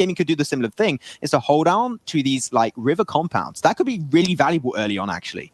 Gaming could do the similar thing, is to hold on to these like river compounds. That could be really valuable early on, actually.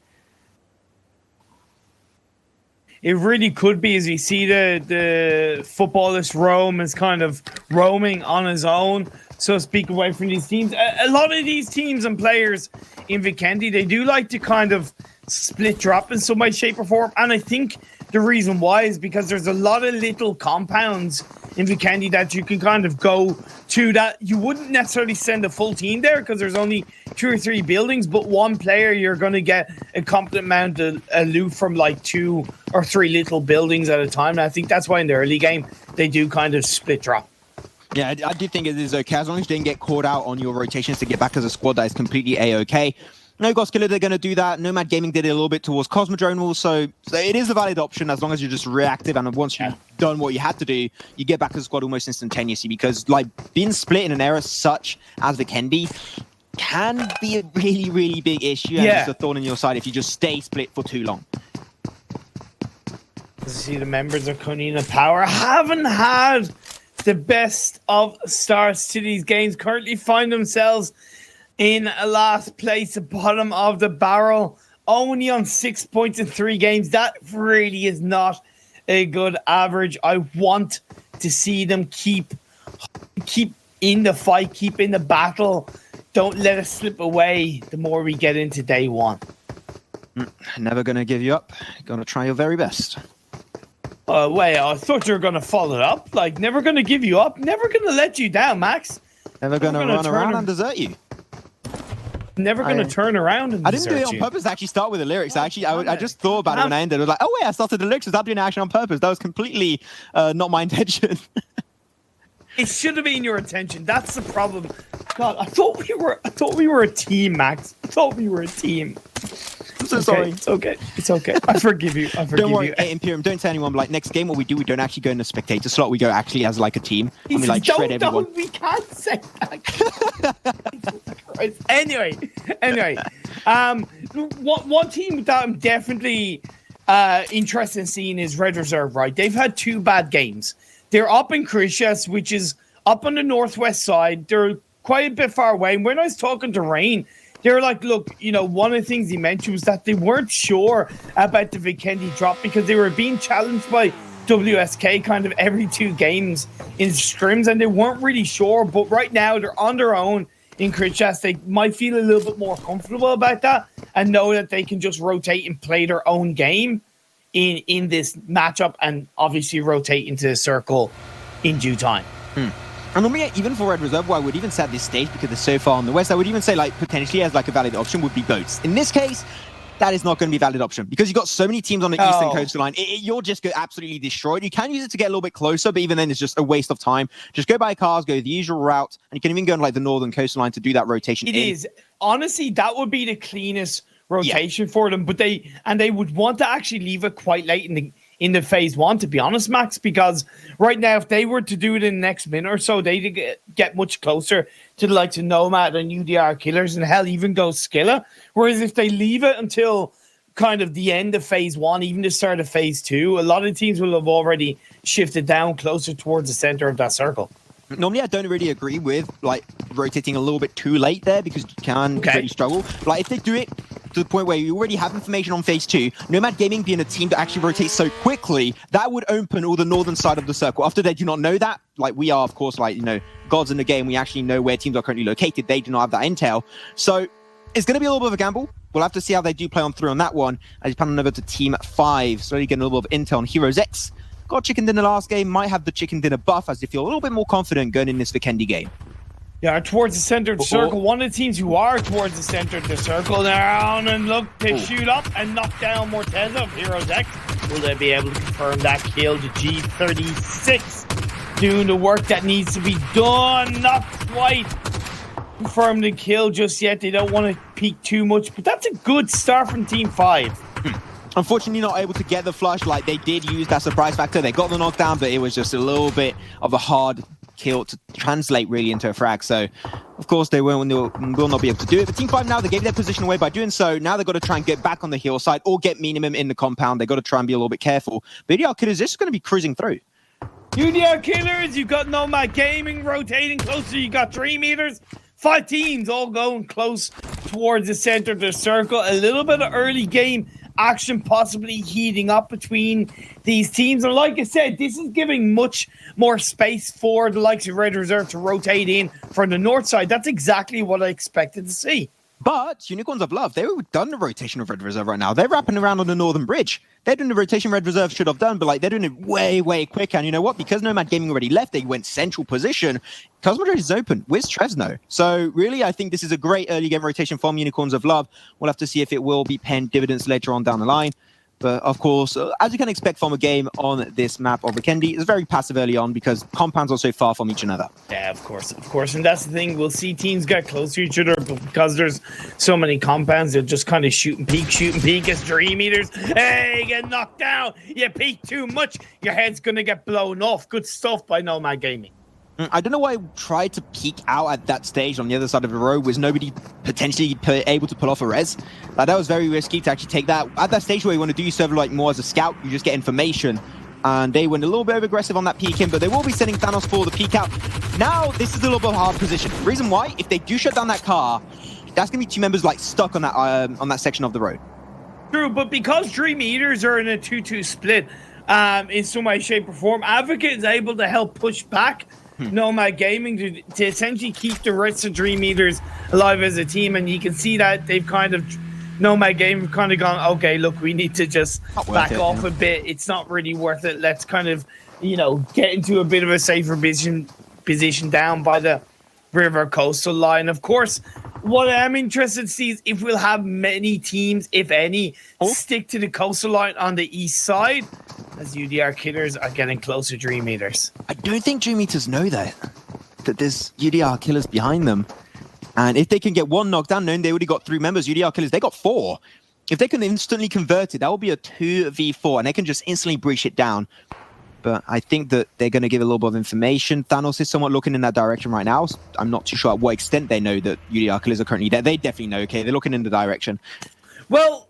It really could be, as we see the footballist Rome is kind of roaming on his own, so to speak, away from these teams. A lot of these teams and players in VIKENDE, they do like to kind of split drop in some way, shape, or form. And I think the reason why is because there's a lot of little compounds in VIKENDE that you can kind of go to that you wouldn't necessarily send a full team there because there's only 2 or 3 buildings, but one player, you're going to get a competent amount of loot from like 2 or 3 little buildings at a time. And I think that's why in the early game, they do kind of split drop. Yeah, I do think it is okay. As long as you didn't get caught out on your rotations to get back as a squad, that is completely A-okay. No Goskiller, they're going to do that. Nomad Gaming did it a little bit towards Cosmodrome also. So it is a valid option as long as you're just reactive. And once you've done what you had to do, you get back to the squad almost instantaneously. Because like being split in an era such as VIKENDE can be a really, really big issue. And it's a thorn in your side if you just stay split for too long. See, the members of Konina Power haven't had the best of starts to these games. Currently find themselves in a last place, at bottom of the barrel, only on 6 points in 3 games. That really is not a good average. I want to see them keep in the fight, keep in the battle. Don't let us slip away the more we get into day one. Never going to give you up. Going to try your very best. Wait, I thought you were going to follow it up. Like, never going to give you up. Never going to let you down, Max. Never going to run around and desert you. Never going to turn around and I didn't do it on purpose to actually start with the lyrics. I just thought about it when I ended. I was like, oh wait, I started the lyrics without doing action on purpose. That was completely not my intention. It should have been your intention. That's the problem. God, I thought we were a team, Max. I thought we were a team. I'm so sorry. It's okay. It's okay. I forgive you. Don't worry, hey, Imperium, don't tell anyone. Like, next game, what we do, we don't actually go in the spectator slot. We go actually as like a team. And we like shred everyone. We can't say that. Anyway. One team that I'm definitely interested in seeing is Red Reserve, right? They've had 2 bad games. They're up in Krishas, which is up on the northwest side. They're quite a bit far away. And when I was talking to Rain, they were like, look, you know, one of the things he mentioned was that they weren't sure about the VIKENDE drop because they were being challenged by WSK kind of every 2 games in scrims, and they weren't really sure. But right now, they're on their own in Krishas. They might feel a little bit more comfortable about that and know that they can just rotate and play their own game in this matchup and obviously rotate into the circle in due time. And normally, even for Red Reserve, I would even say at this stage, because they're so far on the west, I would even say like potentially as like a valid option would be boats. In this case, that is not going to be a valid option because you've got so many teams on the eastern coastline. You'll just get absolutely destroyed. You can use it to get a little bit closer, but even then it's just a waste of time. Just go by cars, go the usual route, and you can even go on like the northern coastline to do that rotation. It is. Honestly, that would be the cleanest rotation for them, but they would want to actually leave it quite late in the phase 1, to be honest, Max, because right now, if they were to do it in the next minute or so, they'd get much closer to the likes of Nomad and UDR Killers and hell, even go Skilla. Whereas if they leave it until kind of the end of phase 1, even the start of phase 2, a lot of teams will have already shifted down closer towards the center of that circle. Normally, I don't really agree with like rotating a little bit too late there because you can really struggle. Like if they do it to the point where you already have information on phase 2, Nomad Gaming being a team that actually rotates so quickly, that would open all the northern side of the circle. After they do not know that, like we are, of course, like, you know, gods in the game, we actually know where teams are currently located. They do not have that intel. So it's going to be a little bit of a gamble. We'll have to see how they do play on through on that one. I just pan on over to Team 5, slowly getting a little bit of intel on Heroes X. Got chicken dinner last game, might have the chicken dinner buff as they feel a little bit more confident going in this VIKENDE game. Yeah, towards the center of the circle. One of the teams who are towards the center of the circle down and look to shoot up and knock down Morteza of Heroes X. Will they be able to confirm that kill to G36? Doing the work that needs to be done. Not quite confirmed the kill just yet. They don't want to peek too much, but that's a good start from Team 5. Unfortunately, not able to get the flush. Like they did use that surprise factor. They got the knockdown, but it was just a little bit of a hard kill to translate really into a frag. So, of course, they will not be able to do it. But Team 5 now, they gave their position away by doing so. Now they've got to try and get back on the hill side or get minimum in the compound. They've got to try and be a little bit careful. But yeah, is this going to be cruising through? UDR Killers, you got Nomad Gaming rotating closer. You got Dream Eaters. 5 teams all going close towards the center of the circle. A little bit of early game action possibly heating up between these teams. And like I said, this is giving much more space for the likes of Red Reserve to rotate in from the north side. That's exactly what I expected to see. But Unicorns of Love, they've done the rotation of Red Reserve right now. They're wrapping around on the Northern Bridge. They're doing the rotation Red Reserve should have done, but like they're doing it way, way quicker. And you know what? Because Nomad Gaming already left, they went central position. Cosmodrome is open. Where's Trezno? So really, I think this is a great early game rotation from Unicorns of Love. We'll have to see if it will be penned dividends later on down the line. But of course, as you can expect from a game on this map of VIKENDE, it's very passive early on because compounds are so far from each another. Yeah, of course. And that's the thing. We'll see teams get close to each other, but because there's so many compounds, they'll just kind of shoot and peek as Dream Eaters. Hey, get knocked down. You peek too much, your head's going to get blown off. Good stuff by Nomad Gaming. I don't know why I tried to peek out at that stage on the other side of the road. Was nobody potentially able to pull off a res? Like, that was very risky to actually take that. At that stage where you want to do your server like more as a scout, you just get information. And they went a little bit aggressive on that peek in, but they will be sending Thanos for the peek out. Now, this is a little bit of a hard position. Reason why, if they do shut down that car, that's going to be 2 members like stuck on that section of the road. True, but because Dream Eaters are in a 2-2 split in some way, shape, or form, Advocate is able to help push back Nomad Gaming to essentially keep the rest of Dream Eaters alive as a team, and you can see that they've kind of Nomad Gaming kind of gone, okay, look, we need to just back off a bit. It's not really worth it. Let's kind of, get into a bit of a safer position down by the river coastal line. Of course, what I'm interested to see is if we'll have many teams, if any, stick to the coastal line on the east side, as UDR Killers are getting close to Dream Eaters. I don't think Dream Eaters know that there's UDR Killers behind them. And if they can get 1 knocked down, knowing they already got 3 members, UDR Killers, they got 4. If they can instantly convert it, that will be a 2v4, and they can just instantly breach it down. But I think that they're going to give a little bit of information. Thanos is somewhat looking in that direction right now. I'm not too sure at what extent they know that UDR Killers are currently there. They definitely know, okay? They're looking in the direction. Well,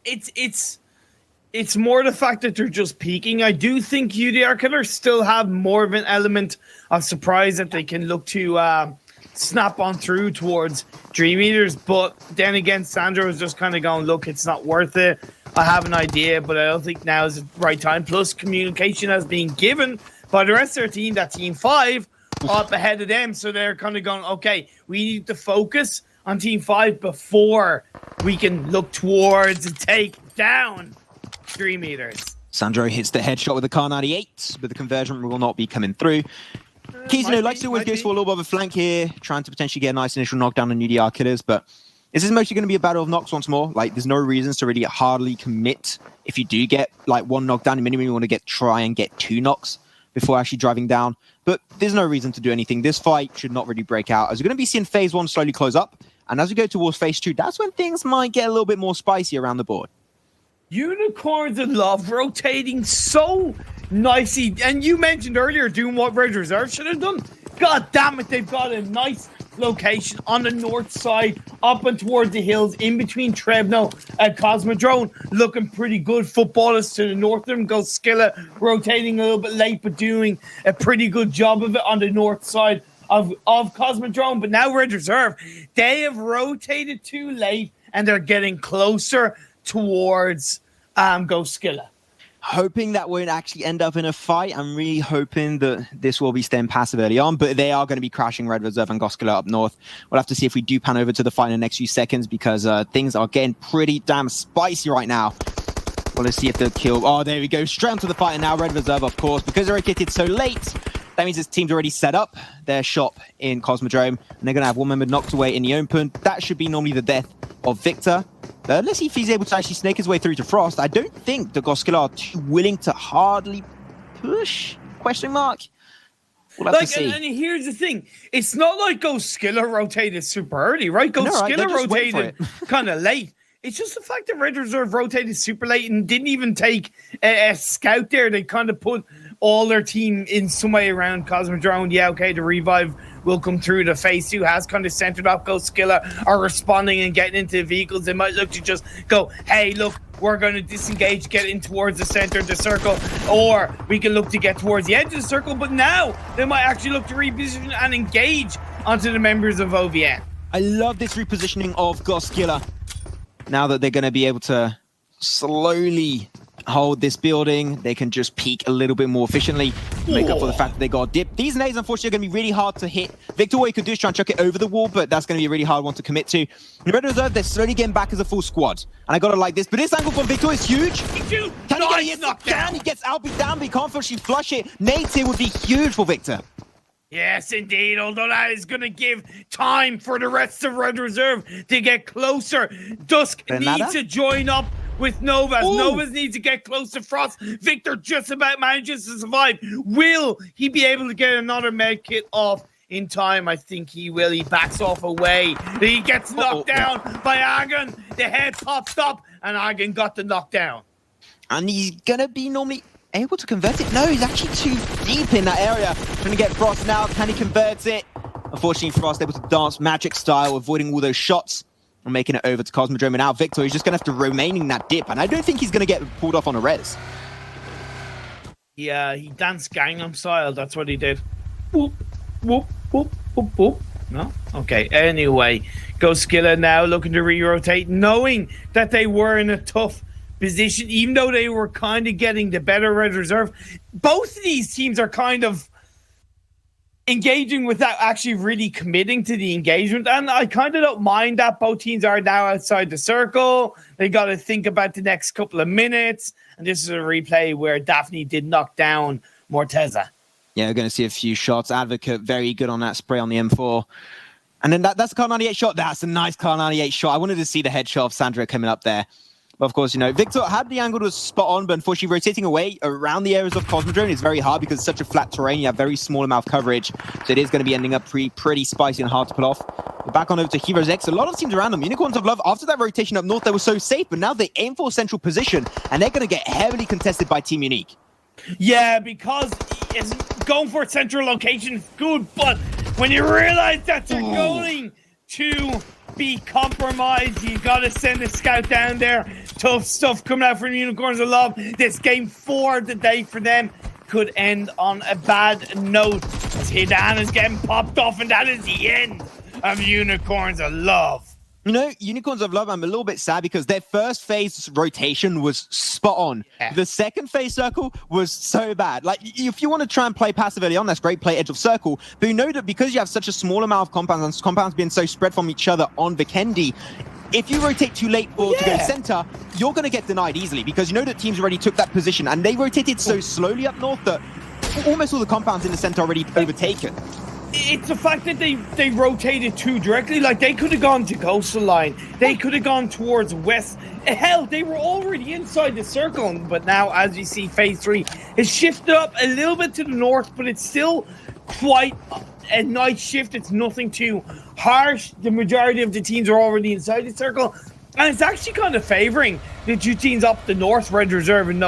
it's more the fact that they're just peeking. I do think UDR Killers still have more of an element of surprise that they can look to snap on through towards Dream Eaters. But then again, Sandro is just kind of going, look, it's not worth it. I have an idea, but I don't think now is the right time. Plus, communication has been given by the rest of their team, that Team 5, up ahead of them. So they're kind of going, okay, we need to focus on Team 5 before we can look towards and take down Dream Eaters. Sandro hits the headshot with the Car 98, but the conversion will not be coming through. Keys, likes to always goes for a little bit of a flank here, trying to potentially get a nice initial knockdown on UDR Killers, but this is mostly going to be a battle of knocks once more. Like, there's no reasons to really hardly commit. If you do get like 1 knockdown, you minimum want to try and get 2 knocks before actually driving down. But there's no reason to do anything. This fight should not really break out, as we're going to be seeing phase 1 slowly close up. And as we go towards phase 2, that's when things might get a little bit more spicy around the board. Unicorns of Love rotating so nicely. And you mentioned earlier doing what Red Reserve should have done. God damn it, they've got a nice location on the north side, up and towards the hills, in between Trebno and Cosmodrome. Looking pretty good. Footballers to the north of them. Goes Skilla rotating a little bit late, but doing a pretty good job of it on the north side of Cosmodrome. But now Red Reserve, they have rotated too late, and they're getting closer towards Ghost Skilla. Hoping that won't actually end up in a fight. I'm really hoping that this will be staying passive early on, but they are going to be crashing Red Reserve and Ghost Skilla up north. We'll have to see if we do pan over to the fight in the next few seconds, because things are getting pretty damn spicy right now. Well, let's see if they'll kill. Oh, there we go. Straight onto the fight, and now Red Reserve, of course, because they're rotated so late. That means this team's already set up their shop in Cosmodrome, and they're going to have 1 member knocked away in the open. That should be normally the death of Victor. Let's see if he's able to actually snake his way through to Frost. I don't think the Ghost Skilla are too willing to hardly push? Question mark. We'll have to see. And here's the thing. It's not like Ghost Skilla rotated super early, right? Ghost Skilla rotated kind of late. It's just the fact that Red Reserve rotated super late and didn't even take a scout there. They kind of put all their team in some way around Cosmodrome. Yeah, okay, the revive will come through. The phase 2 has kind of centered up. Ghost Skilla are responding and getting into vehicles. They might look to just go, hey, look, we're going to disengage, get in towards the center of the circle, or we can look to get towards the edge of the circle. But now they might actually look to reposition and engage onto the members of OVN. I love this repositioning of Goskiller. Now that they're going to be able to slowly hold this building, they can just peek a little bit more efficiently, make up for the fact that they got dipped. These nades, unfortunately, are going to be really hard to hit. Victor, what he could do is try and chuck it over the wall, but that's going to be a really hard one to commit to. In Red Reserve, they're slowly getting back as a full squad. And I got to like this, but this angle from Victor is huge. Can he get it? Yes, he can. He gets Albie down, but he can't unfortunately flush it. Nades here would be huge for Victor. Yes, indeed, although that is going to give time for the rest of Red Reserve to get closer. Dusk needs to join up with Novas. Ooh. Novas needs to get close to Frost. Victor just about manages to survive. Will he be able to get another med kit off in time? I think he will. He backs off away. He gets knocked down by Agon. The head pops up, and Agon got the knockdown. And he's going to be normally able to convert it. No, he's actually too deep in that area. Trying to get Frost now. Can he convert it? Unfortunately, Frost able to dance magic style, avoiding all those shots and making it over to Cosmodrome. And now Victor, he's just going to have to remain in that dip. And I don't think he's going to get pulled off on a res. Yeah, he danced Gangnam Style. That's what he did. Whoop, whoop, whoop, whoop, whoop. No? Okay, anyway. Goskiller now looking to re-rotate, knowing that they were in a tough position, even though they were kind of getting the better Red Reserve. Both of these teams are kind of engaging without actually really committing to the engagement, and I kind of don't mind that. Both teams are now outside the circle. They got to think about the next couple of minutes, and this is a replay where Daphne did knock down Morteza. Yeah, we're going to see a few shots. Advocate very good on that spray on the M4. And then that's a Car 98 shot. That's a nice Car 98 shot. I wanted to see the headshot of Sandra coming up there. But of course, you know, Victor had the angle to spot on, but unfortunately rotating away around the areas of Cosmodrome is very hard because it's such a flat terrain. You have very small amount of coverage. So it is going to be ending up pretty spicy and hard to pull off. We're back on over to Heroes X. A lot of teams around them. Unicorns of Love, after that rotation up north, they were so safe, but now they aim for a central position, and they're going to get heavily contested by Team Unique. Yeah, because it's going for a central location is good, but when you realize that you're going to be compromised, you gotta send a scout down there. Tough stuff coming out from Unicorns of Love. This game 4 of the day for them could end on a bad note as Hidan is getting popped off, and that is the end of Unicorns of Love. You know, Unicorns of Love, I'm a little bit sad because their first phase rotation was spot on. Yeah. The second phase circle was so bad. Like, if you want to try and play passive early on, that's great, play edge of circle. But you know that because you have such a small amount of compounds, and compounds being so spread from each other on VIKENDE, if you rotate too late to go center, you're going to get denied easily because you know that teams already took that position and they rotated so slowly up north that almost all the compounds in the center are already overtaken. It's the fact that they rotated too directly. Like, they could have gone to coastal line. They could have gone towards west. Hell, they were already inside the circle. But now, as you see, phase 3 has shifted up a little bit to the north, but it's still quite a nice shift. It's nothing too harsh. The majority of the teams are already inside the circle. And it's actually kind of favoring the two teams up the north, Red Reserve and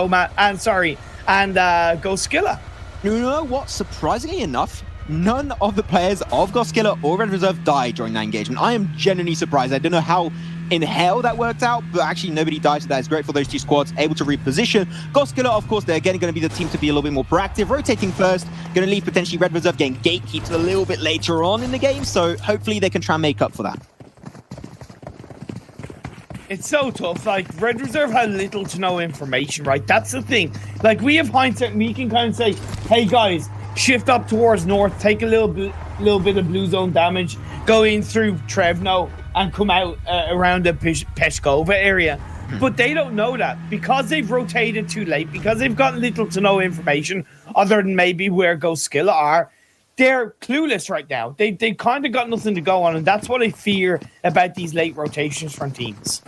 Goskiller. You know what? Surprisingly enough, none of the players of Goskiller or Red Reserve died during that engagement. I am genuinely surprised. I don't know how in hell that worked out, but actually nobody died, so that is great for those two squads, able to reposition. Goskiller, of course, they're again going to be the team to be a little bit more proactive, rotating first, going to leave potentially Red Reserve getting gatekeeped a little bit later on in the game, so hopefully they can try and make up for that. It's so tough. Like, Red Reserve had little to no information, right? That's the thing. Like, we have hindsight and we can kind of say, hey guys, shift up towards north, take a little bit of blue zone damage, go in through Trevno and come out around the Peshkova area. But they don't know that because they've rotated too late, because they've got little to no information other than maybe where Goskiller are. They're clueless right now. They kind of got nothing to go on, and that's what I fear about these late rotations from teams.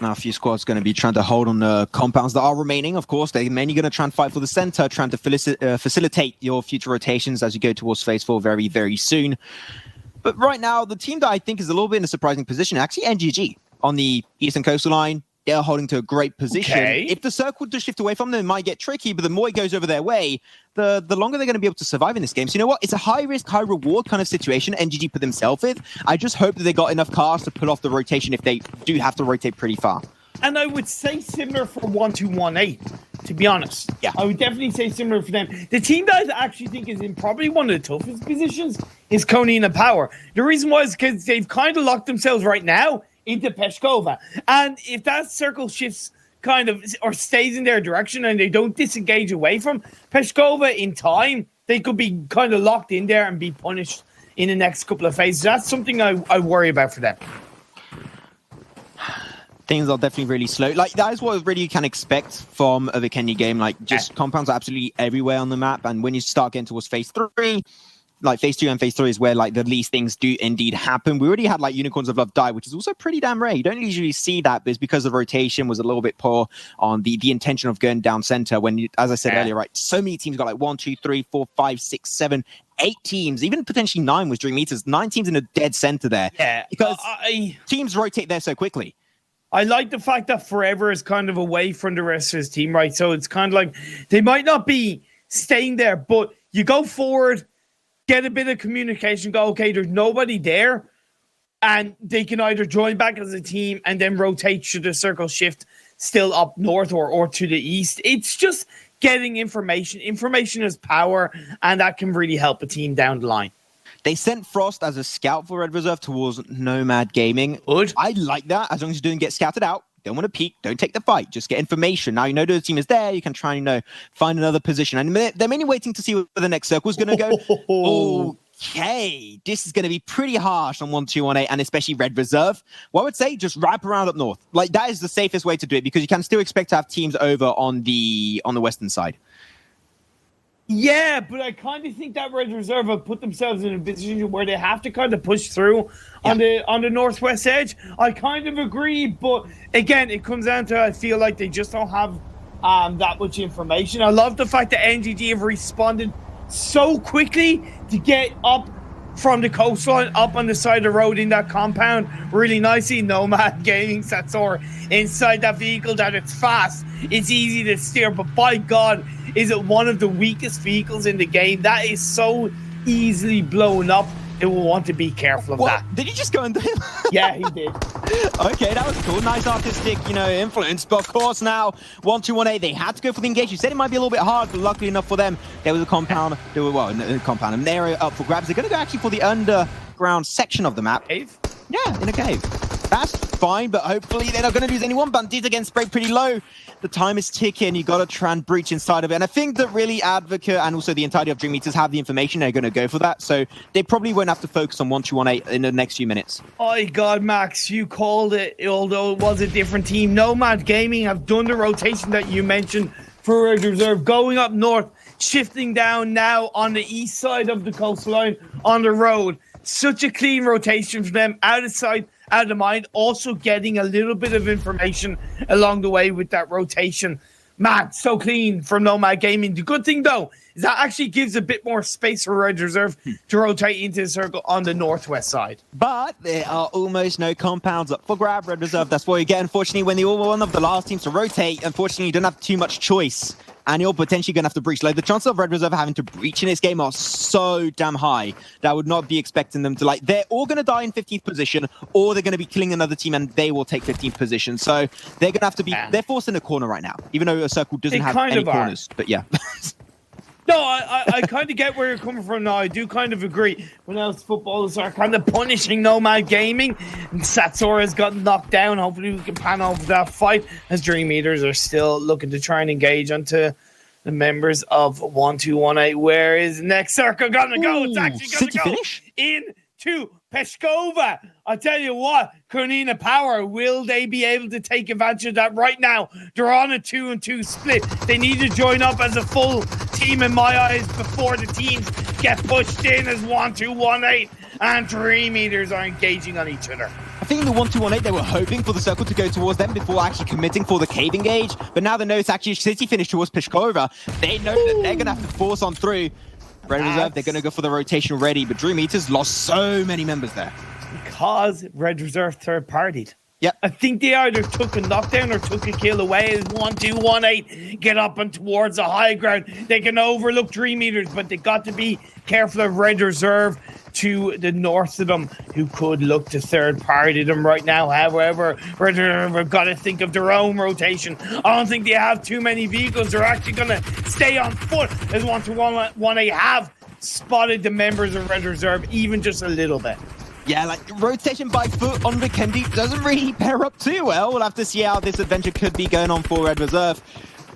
Now, a few squads going to be trying to hold on the compounds that are remaining. Of course, they're mainly going to try and fight for the center, trying to facilitate your future rotations as you go towards phase 4 very, very soon. But right now, the team that I think is a little bit in a surprising position, actually NGG on the eastern coastal line. they're holding to a great position. Okay. If the circle does shift away from them, it might get tricky, but the more it goes over their way, the longer they're going to be able to survive in this game. So you know what? It's a high-risk, high-reward kind of situation NGG put themselves with. I just hope that they got enough cars to pull off the rotation if they do have to rotate pretty far. And I would say similar for 1218, to be honest. Yeah. I would definitely say similar for them. The team that I actually think is in probably one of the toughest positions is Konina Power. The reason why is because they've kind of locked themselves right now into Peshkova. And if that circle shifts kind of or stays in their direction and they don't disengage away from Peshkova in time, they could be kind of locked in there and be punished in the next couple of phases. That's something I worry about for them. Things are definitely really slow. Like, that is what really you can expect from a VIKENDE game. Like, just compounds are absolutely everywhere on the map. And when you start getting towards phase 3, like phase 2 and phase 3 is where like the least things do indeed happen. We already had like Unicorns of Love die, which is also pretty damn rare. You don't usually see that, but it's because the rotation was a little bit poor on the intention of going down center. When you, as I said earlier, right, so many teams got like 1, 2, 3, 4, 5, 6, 7, 8 teams, even potentially 9 with Dream Eaters. 9 teams in a dead center there. Yeah, because teams rotate there so quickly. I like the fact that Forever is kind of away from the rest of his team, right? So it's kind of like they might not be staying there, but you go forward, get a bit of communication, go, okay, there's nobody there, and they can either join back as a team and then rotate should the circle shift still up north or to the east. It's just getting information. Information is power, and that can really help a team down the line. They sent Frost as a scout for Red Reserve towards Nomad Gaming. Good. I like that, as long as you don't get scouted out. Don't want to peek, don't take the fight, just get information. Now you know the team is there, you can try and find another position. And they're mainly waiting to see where the next circle is going to go. Okay, this is going to be pretty harsh on 1218 and especially Red Reserve. Well, I would say just wrap around up north. Like, that is the safest way to do it because you can still expect to have teams over on the western side. Yeah, but I kind of think that Red Reserve have put themselves in a position where they have to kind of push through on the northwest edge. I kind of agree, but again, it comes down to I feel like they just don't have that much information. I love the fact that NGG have responded so quickly to get up from the coastline up on the side of the road in that compound really nicely. Nomad Gaming Satsor inside that vehicle, that it's fast, it's easy to steer, but by God, is it one of the weakest vehicles in the game? That is so easily blown up. They will want to be careful of that. Did he just go under him? Yeah, he did. Okay, that was cool. Nice artistic, influence. But of course now, 1218, they had to go for the engage. You said it might be a little bit hard, but luckily enough for them, there was a compound. There were, an area up for grabs. They're going to go actually for the underground section of the map. Cave? Yeah, in a cave. That's fine, but hopefully they're not going to lose anyone. Bandit again sprayed pretty low. The time is ticking. You got to try and breach inside of it. And I think that really Advocate and also the entirety of Dream Eaters have the information. They're going to go for that. So they probably won't have to focus on 1218 in the next few minutes. Oh, God, Max, you called it, although it was a different team. Nomad Gaming have done the rotation that you mentioned for Red Reserve, going up north, shifting down now on the east side of the coastline on the road. Such a clean rotation for them, out of sight, out of mind, also getting a little bit of information along the way with that rotation. Man, so clean from Nomad Gaming. The good thing, though, is that actually gives a bit more space for Red Reserve to rotate into the circle on the northwest side. But there are almost no compounds up for grab, Red Reserve. That's what you get, unfortunately, when you're one of the last teams to rotate. Unfortunately, you don't have too much choice. And you're potentially going to have to breach. Like, the chances of Red Reserve having to breach in this game are so damn high that I would not be expecting them to, they're all going to die in 15th position, or they're going to be killing another team and they will take 15th position. So they're going to have to be, they're forced in a corner right now, even though a circle doesn't have any corners. But yeah. No, I kind of get where you're coming from now. I do kind of agree. When else footballers are kind of punishing Nomad Gaming, and Satsora's got knocked down. Hopefully we can pan over that fight as Dream Eaters are still looking to try and engage onto the members of 1218. Where is the next circle gonna go? It's actually gonna go into Peshkova. I tell you what, Konina Power, will they be able to take advantage of that right now? They're on a 2-2 split. They need to join up as a full team in my eyes before the teams get pushed in as 1218 and Dream Eaters are engaging on each other. I think in the 1218, they were hoping for the circle to go towards them before actually committing for the cave engage. But now they know it's actually a city finish towards Peshkova. They know that they're going to have to force on through. Red Reserve, they're going to go for the rotation already, but Dream Eaters lost so many members there. Because Red Reserve third-partied. Yep. I think they either took a knockdown or took a kill away. As 1-2-1-8 get up and towards the high ground. They can overlook Dream Eaters, but they got to be careful of Red Reserve to the north of them, who could look to third party them right now. However, Red Reserve have got to think of their own rotation. I don't think they have too many vehicles. They're actually going to stay on foot as 1-2-1-8 have spotted the members of Red Reserve even just a little bit. Yeah, like rotation by foot on VIKENDE doesn't really pair up too well. We'll have to see how this adventure could be going on for Red Reserve.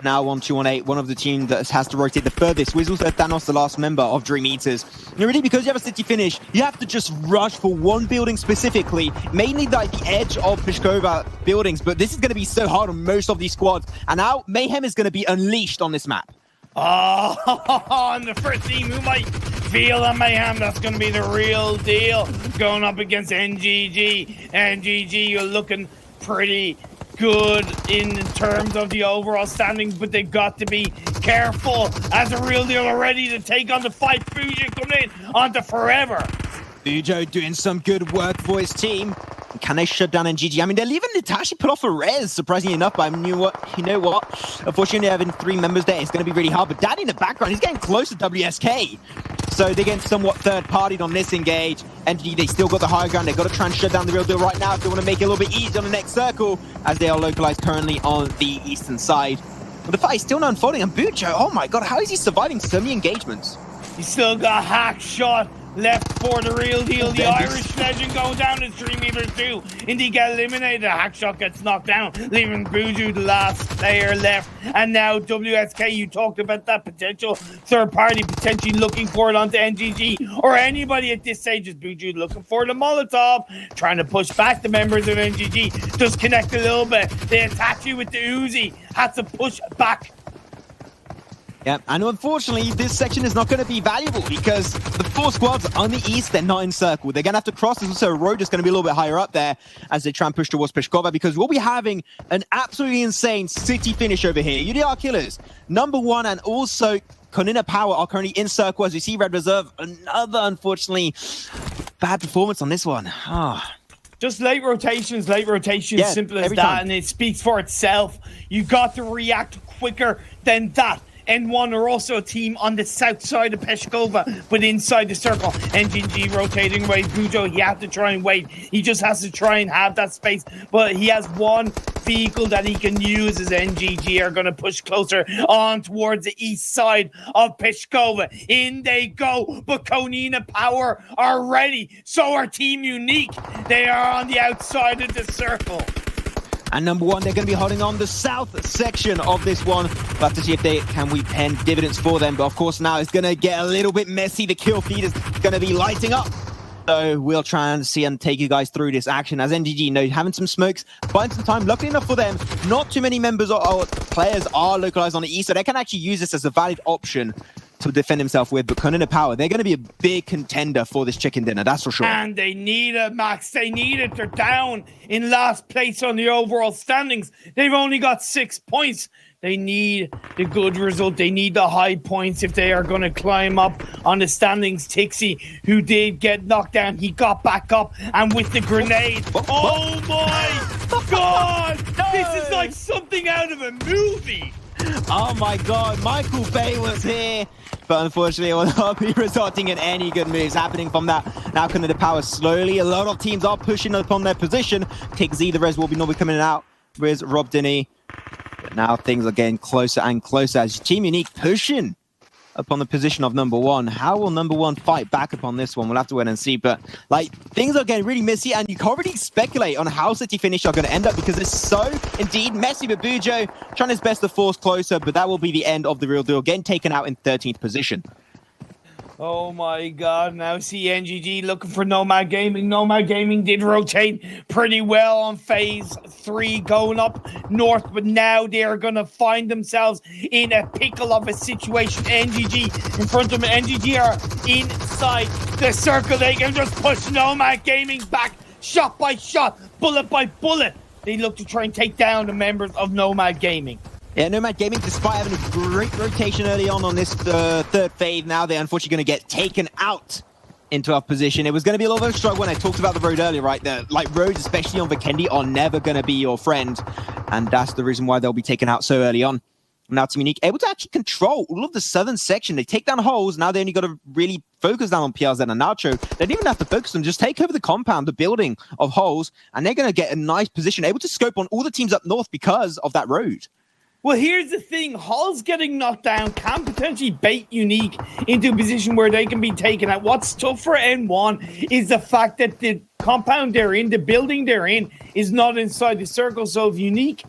Now 1-2-1-8, one of the teams that has to rotate the furthest. Whizzles Thanos, the last member of Dream Eaters. And really, because you have a city finish, you have to just rush for one building specifically, mainly like the edge of Peshkova buildings. But this is going to be so hard on most of these squads. And now Mayhem is going to be unleashed on this map. Oh, and the first team who might feel the mayhem, that's going to be the real deal. Going up against NGG. NGG, you're looking pretty good in terms of the overall standings, but they got to be careful as a real deal already to take on the fight. Fusion coming in onto Forever. Bujo doing some good work for his team. Can they shut down NGG? I mean, they're leaving Nitashi put off a res, surprisingly enough, but you know what? Unfortunately, having 3 members there, it's going to be really hard. But Daddy in the background, he's getting close to WSK. So they're getting somewhat third-partied on this engage. NGG, they still got the high ground. They've got to try and shut down the real deal right now if they want to make it a little bit easier on the next circle, as they are localized currently on the eastern side. But the fight is still not unfolding. And Bujo, oh my god, how is he surviving so many engagements? He's still got hack shot left for the real deal. The Irish legend going down as Dream Eaters do. Indy get eliminated. The hack shot gets knocked down, leaving Buju the last player left. And now WSK, you talked about that potential third party potentially looking for it onto NGG or anybody at this stage. Is Buju looking for the Molotov, trying to push back the members of NGG. Just connect a little bit. They attach you with the Uzi. Had to push back. Yeah, and unfortunately, this section is not going to be valuable because the 4 squads on the east, they're not in circle. They're going to have to cross. There's also a road that's going to be a little bit higher up there as they try and push towards Peshkova, because we'll be having an absolutely insane city finish over here. UDR Killers, number 1, and also Konina Power are currently in circle as we see Red Reserve. Another, unfortunately, bad performance on this one. Just late rotations, yeah, simple as that, time. And it speaks for itself. You got to react quicker than that. N1 are also a team on the south side of Peshkova, but inside the circle. NGG rotating away. Bujo, he has to try and wait. He just has to try and have that space, but he has one vehicle that he can use as NGG are going to push closer on towards the east side of Peshkova. In they go, but Konina Power are ready. So are Team Unique. They are on the outside of the circle. And number 1, they're going to be holding on the south section of this one. We'll have to see if they can we pen dividends for them. But of course, now it's going to get a little bit messy. The kill feed is going to be lighting up. So we'll try and see and take you guys through this action as NGG, having some smokes, buying some time. Luckily enough for them, not too many members or players are localized on the east, so they can actually use this as a valid option to defend himself with. But Konina Power, they're going to be a big contender for this chicken dinner, that's for sure. And they need it, Max. They need it. They're down in last place on the overall standings. They've only got 6 points. They need the good result. They need the high points if they are going to climb up on the standings. Tixie, who did get knocked down, he got back up, and with the grenade. Oh my God! No. This is like something out of a movie. Oh my god, Michael Bay was here. But unfortunately, it will not be resulting in any good moves happening from that. Now Konina Power slowly. A lot of teams are pushing upon their position. Kick Z, the res will be not be coming out with Rob Denny. But now things are getting closer and closer as Team Unique pushing upon the position of number 1. How will number 1 fight back upon this one? We'll have to wait and see. But like, things are getting really messy, and you can't really speculate on how City Finish are going to end up because it's so indeed messy. But Bujo trying his best to force closer, but that will be the end of the real deal, getting taken out in 13th position. Oh my God, now see NGG looking for Nomad Gaming. Nomad Gaming did rotate pretty well on phase 3 going up north, but now they are going to find themselves in a pickle of a situation. NGG in front of them. NGG are inside the circle. They can just push Nomad Gaming back shot by shot, bullet by bullet. They look to try and take down the members of Nomad Gaming. Yeah, Nomad Gaming, despite having a great rotation early on this third phase, now they're unfortunately going to get taken out in 12th position. It was going to be a little bit of a struggle when I talked about the road earlier, right? Like roads, especially on VIKENDE, are never going to be your friend. And that's the reason why they'll be taken out so early on. Now Team Unique able to actually control all of the southern section. They take down holes. Now they only got to really focus down on PRZ and Nacho. They don't even have to focus on just take over the compound, the building of holes, and they're going to get a nice position, able to scope on all the teams up north because of that road. Well, here's the thing. Hull's getting knocked down can potentially bait Unique into a position where they can be taken out. What's tough for N1 is the fact that the compound they're in, the building they're in, is not inside the circle. So if Unique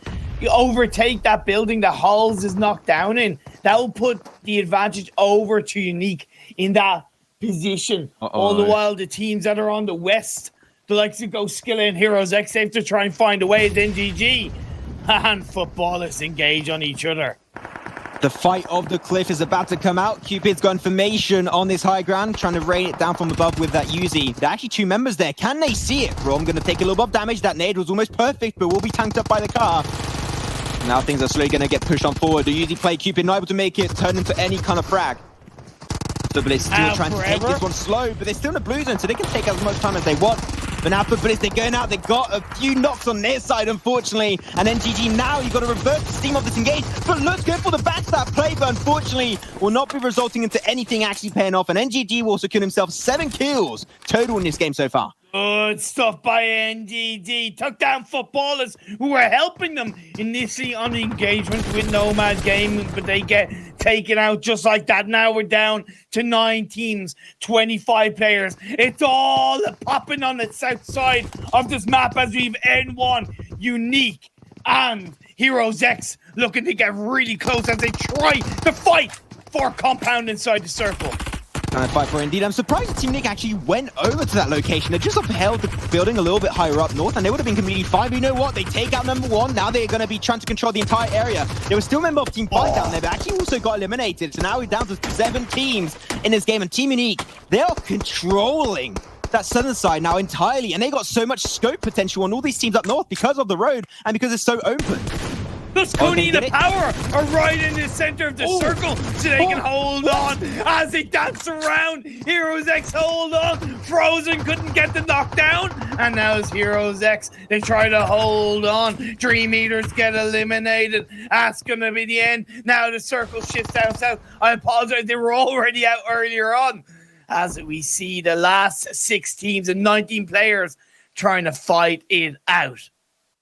overtake that building that Hulls is knocked down in, that will put the advantage over to Unique in that position. All the while, the teams that are on the west, the likes of GoSkilla and Heroes X, have to try and find a way. Then GG and footballers engage on each other. The fight of the cliff is about to come out. Cupid's got information on this high ground, trying to rain it down from above with that Uzi. There are actually two members there. Can they see it? Rom going to take a little bit of damage. That nade was almost perfect, but will be tanked up by the car. Now things are slowly going to get pushed on forward. The Uzi play, Cupid not able to make it turn into any kind of frag. The Blitz still trying to take this one slow, but they're still in the blue zone, so they can take as much time as they want. But now for Blitz, they're going out. They got a few knocks on their side, unfortunately. And then GG now, you've got to reverse the steam of this engage. But let's go for the backstab play, but unfortunately will not be resulting into anything actually paying off. And NGG will secure himself 7 kills total in this game so far. Good stuff by NGG. Took down footballers who were helping them initially on the engagement with Nomad Gaming, but they get taken out just like that. Now we're down to 9 teams, 25 players. It's all popping on the south side of this map as we've N1, Unique, and Heroes X looking to get really close as they try to fight for compound inside the circle. Trying to fight for it indeed. I'm surprised Team Nick actually went over to that location. They just upheld the building a little bit higher up north, and they would have been completely fine. But you know what? They take out number 1. Now they're going to be trying to control the entire area. There was still a member of Team 5 down there, but actually also got eliminated. So now we're down to 7 teams in this game. And Team Unique, they are controlling that southern side now entirely. And they got so much scope potential on all these teams up north because of the road and because it's so open. Thus, Konina Power are right in the center of the circle so they can hold on as they dance around. Heroes X hold on. Frozen couldn't get the knockdown. And now it's Heroes X. They try to hold on. Dream Eaters get eliminated. That's going to be the end. Now the circle shifts down south. I apologize. They were already out earlier on. As we see the last 6 teams and 19 players trying to fight it out.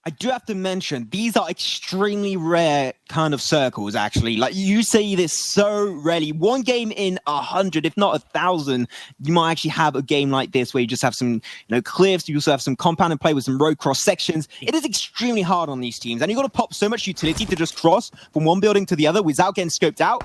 I do have to mention, these are extremely rare kind of circles, actually. Like, you see this so rarely. 1 game in 100, if not 1,000, you might actually have a game like this where you just have some, cliffs. You also have some compound and play with some road cross sections. It is extremely hard on these teams, and you've got to pop so much utility to just cross from one building to the other without getting scoped out.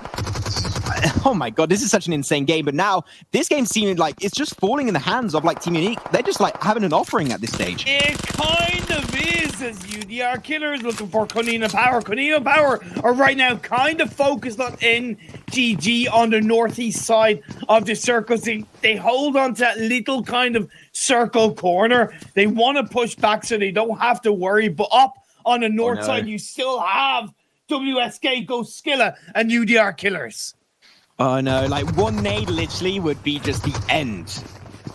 Oh my god, this is such an insane game. But now, this game seeming like it's just falling in the hands of Team Unique. They're just having an offering at this stage. It kind of is, as UDR Killer is looking for Konina Power. Konina Power are right now kind of focused on NGG on the northeast side of the circles. They hold on to that little kind of circle corner. They want to push back so they don't have to worry. But up on the north side, you still have WSK, GoSkilla, and UDR Killers. Oh no, 1 nade literally would be just the end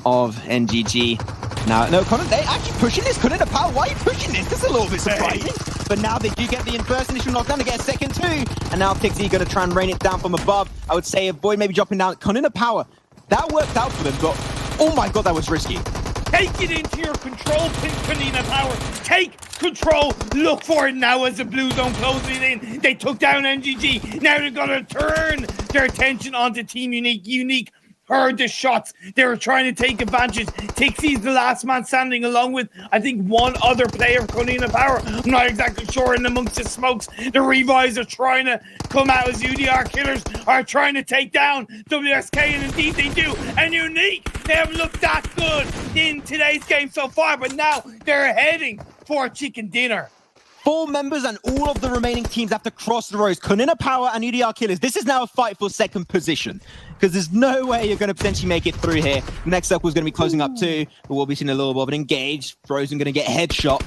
of NGG. Now, no, Connor, they're actually pushing this. Couldn't have power. Why are you pushing this? This is a little bit surprising. But now they do get the first initial knockdown. They get a second too. And now Pixie going to try and rain it down from above. I would say avoid maybe dropping down. Konina Power, that worked out for them. But oh my god, that was risky. Take it into your control pin, Konina Power. Take control. Look for it now as the blue zone closes in. They took down NGG. Now they're going to turn their attention onto Team Unique. Unique heard the shots. They were trying to take advantage. Tixie's the last man standing along with, I think, 1 other player of Konina Power. I'm not exactly sure in amongst the smokes. The Revives are trying to come out as UDR Killers are trying to take down WSK, and indeed they do. And Unique, they haven't looked that good in today's game so far, but now they're heading for a chicken dinner. 4 members and all of the remaining teams have to cross the roads. Konina Power and UDR Killers. This is now a fight for second position because there's no way you're going to potentially make it through here. The next circle is going to be closing up too, but we'll be seeing a little bit of an engage. Frozen going to get headshot.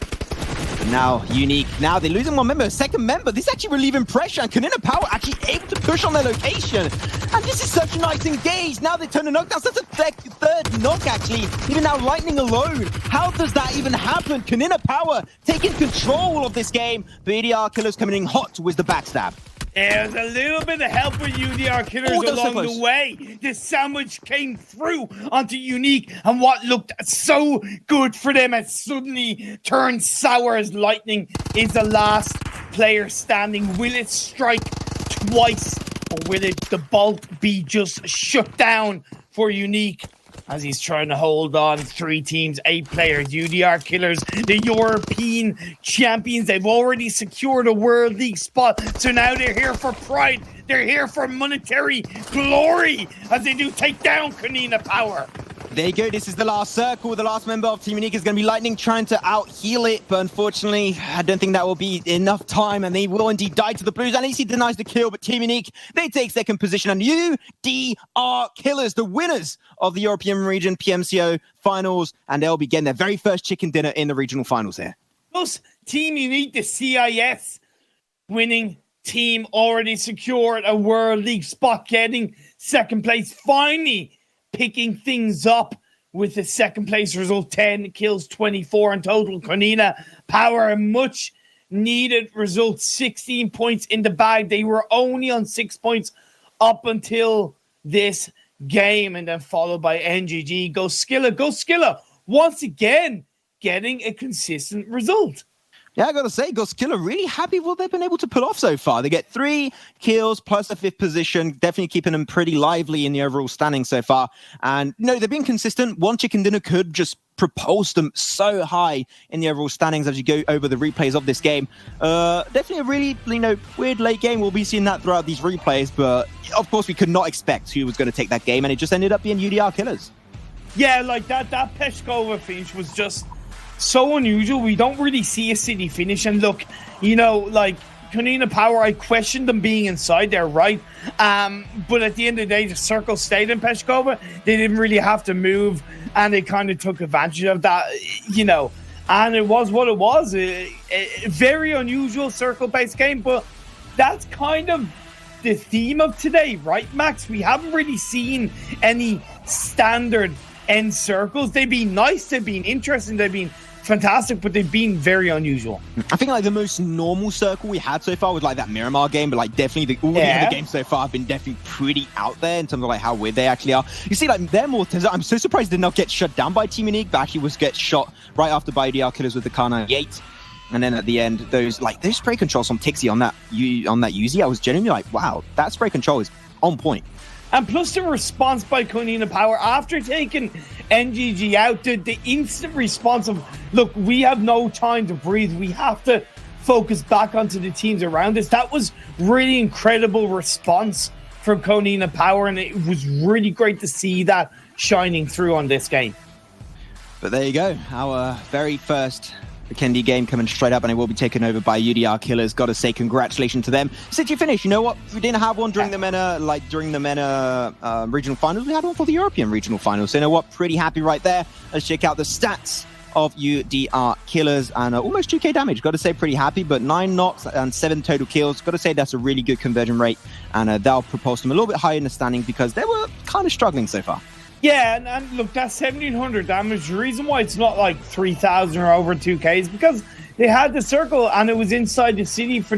But now, Unique, now they're losing one member, a second member. This is actually relieving pressure, and Kanina Power actually able to push on their location. And this is such a nice engage. Now they turn a knockdown. That's a third knock, actually. Even now, Lightning alone. How does that even happen? Kanina Power taking control of this game. But EDR Killers coming in hot with the backstab. There's a little bit of help with UDR Killers along the way. The sandwich came through onto Unique, and what looked so good for them has suddenly turned sour as Lightning is the last player standing. Will it strike twice, or will the bolt be just shut down for Unique? As he's trying to hold on, 3 teams, 8 players, UDR Killers, the European champions. They've already secured a World League spot, so now they're here for pride. They're here for monetary glory as they do take down Kanina Power. There you go. This is the last circle. The last member of Team Unique is going to be Lightning trying to out-heal it, but unfortunately, I don't think that will be enough time, and they will indeed die to the Blues. At least he denies the kill, but Team Unique, they take second position, and UDR Killers, the winners of the European Region PMCO Finals, and they'll be getting their very first chicken dinner in the regional finals here. Plus, Team Unique, the CIS winning team, already secured a World League spot, getting second place, finally picking things up with the second place result, 10 kills, 24 in total. Kanina Power, a much needed result, 16 points in the bag. They were only on 6 points up until this game, and then followed by NGG. Go Skilla, once again getting a consistent result. Yeah, I gotta say, Goskilla really happy with what they've been able to pull off so far. They get 3 kills plus a 5th position, definitely keeping them pretty lively in the overall standing so far. And no, they've been consistent. One chicken dinner could just propulse them so high in the overall standings as you go over the replays of this game. Definitely a really, weird late game. We'll be seeing that throughout these replays, but of course we could not expect who was going to take that game, and it just ended up being UDR Killers. Yeah, like that Peshkova finish was just so unusual. We don't really see a city finish, and look, like Kanina Power, I questioned them being inside there, right? But at the end of the day, the circle stayed in Peshkova. They didn't really have to move, and they kind of took advantage of that, and it was what it was. A very unusual circle-based game, but that's kind of the theme of today, right, Max? We haven't really seen any standard end circles. They've been nice, they've been interesting, they've been fantastic, but they've been very unusual. I think the most normal circle we had so far was that Miramar game, but definitely all the other games so far have been definitely pretty out there in terms of how weird they actually are. You see, their Mortars, I'm so surprised they did not get shut down by Team Unique, but actually get shot right after by UDR Killers with the Kar 98. And then at the end, those spray controls from Tixie on that Uzi, I was genuinely wow, that spray control is on point. And plus the response by Kanina Power after taking NGG out, the instant response of, look, we have no time to breathe. We have to focus back onto the teams around us. That was really incredible response from Kanina Power, and it was really great to see that shining through on this game. But there you go, our very first VIKENDE game coming straight up, and it will be taken over by UDR Killers. Gotta say congratulations to them. City finish, you know what? We didn't have one during the MENA, regional finals. We had one for the European regional finals. So you know what? Pretty happy right there. Let's check out the stats of UDR Killers, and almost 2k damage. Gotta say pretty happy, but 9 knocks and 7 total kills. Gotta say that's a really good conversion rate, and that'll propulse them a little bit higher in the standings because they were kind of struggling so far. Yeah, and look, that's 1,700 damage. The reason why it's not 3,000 or over 2k is because they had the circle and it was inside the city for